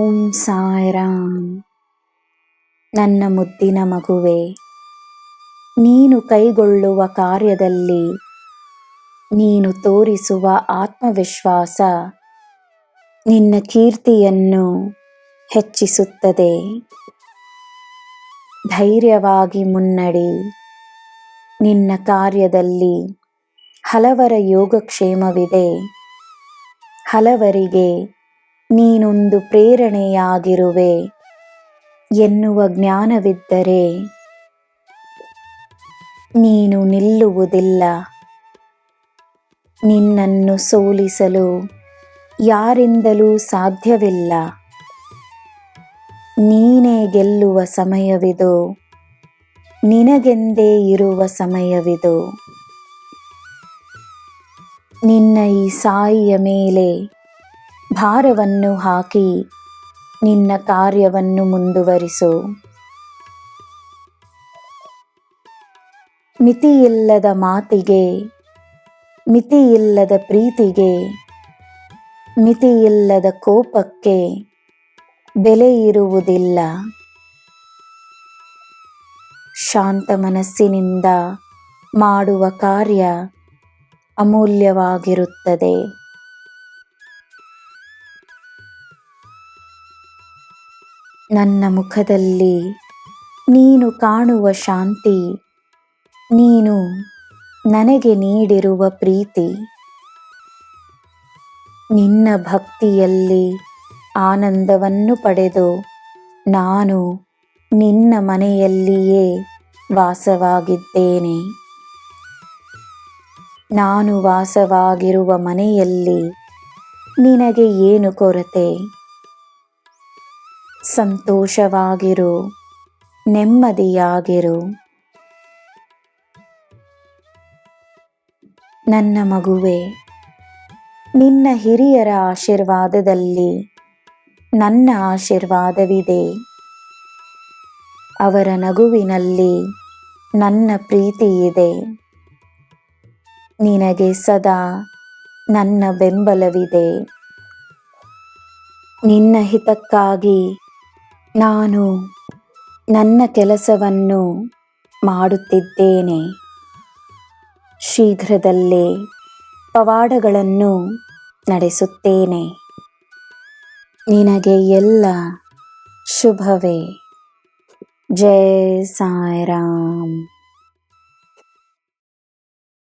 ಓಂ ಸಾಯಿರಾಮ್. ನನ್ನ ಮುದ್ದಿನ ಮಗುವೆ, ನೀನು ಕೈಗೊಳ್ಳುವ ಕಾರ್ಯದಲ್ಲಿ ನೀನು ತೋರಿಸುವ ಆತ್ಮವಿಶ್ವಾಸ ನಿನ್ನ ಕೀರ್ತಿಯನ್ನು ಹೆಚ್ಚಿಸುತ್ತದೆ. ಧೈರ್ಯವಾಗಿ ಮುನ್ನಡೆ. ನಿನ್ನ ಕಾರ್ಯದಲ್ಲಿ ಹಲವರ ಯೋಗಕ್ಷೇಮವಿದೆ. ಹಲವರಿಗೆ ನೀನೊಂದು ಪ್ರೇರಣೆಯಾಗಿರುವೆ ಎನ್ನುವ ಜ್ಞಾನವಿದ್ದರೆ ನೀನು ನಿಲ್ಲುವುದಿಲ್ಲ. ನಿನ್ನನ್ನು ಸೋಲಿಸಲು ಯಾರಿಂದಲೂ ಸಾಧ್ಯವಿಲ್ಲ. ನೀನೇ ಗೆಲ್ಲುವ ಸಮಯವಿದು. ನಿನಗೆಂದೇ ಇರುವ ಸಮಯವಿದು. ನಿನ್ನ ಈ ಸಾಯಿಯ ಮೇಲೆ ಭಾರವನ್ನು ಹಾಕಿ ನಿನ್ನ ಕಾರ್ಯವನ್ನು ಮುಂದುವರಿಸು. ಮಿತಿಯಿಲ್ಲದ ಮಾತಿಗೆ, ಮಿತಿಯಿಲ್ಲದ ಪ್ರೀತಿಗೆ, ಮಿತಿಯಿಲ್ಲದ ಕೋಪಕ್ಕೆ ಬೆಲೆ ಇರುವುದಿಲ್ಲ. ಶಾಂತ ಮನಸ್ಸಿನಿಂದ ಮಾಡುವ ಕಾರ್ಯ ಅಮೂಲ್ಯವಾಗಿರುತ್ತದೆ. ನನ್ನ ಮುಖದಲ್ಲಿ ನೀನು ಕಾಣುವ ಶಾಂತಿ, ನೀನು ನನಗೆ ನೀಡಿರುವ ಪ್ರೀತಿ, ನಿನ್ನ ಭಕ್ತಿಯಲ್ಲಿ ಆನಂದವನ್ನು ಪಡೆದು ನಾನು ನಿನ್ನ ಮನೆಯಲ್ಲಿಯೇ ವಾಸವಾಗಿದ್ದೇನೆ. ನಾನು ವಾಸವಾಗಿರುವ ಮನೆಯಲ್ಲಿ ನಿನಗೆ ಏನು ಕೊರತೆ? ಸಂತೋಷವಾಗಿರು, ನೆಮ್ಮದಿಯಾಗಿರು. ನನ್ನ ಮಗುವೆ, ನಿನ್ನ ಹಿರಿಯರ ಆಶೀರ್ವಾದದಲ್ಲಿ ನನ್ನ ಆಶೀರ್ವಾದವಿದೆ. ಅವರ ನಗುವಿನಲ್ಲಿ ನನ್ನ ಪ್ರೀತಿ ಇದೆ. ನಿನಗೆ ಸದಾ ನನ್ನ ಬೆಂಬಲವಿದೆ. ನಿನ್ನ ಹಿತಕ್ಕಾಗಿ ನಾನು ನನ್ನ ಕೆಲಸವನ್ನು ಮಾಡುತ್ತಿದ್ದೇನೆ. ಶೀಘ್ರದಲ್ಲೇ ಪವಾಡಗಳನ್ನು ನಡೆಸುತ್ತೇನೆ. ನಿನಗೆ ಎಲ್ಲ ಶುಭವೇ. ಜೈ ಸಾಯಿರಾಮ್.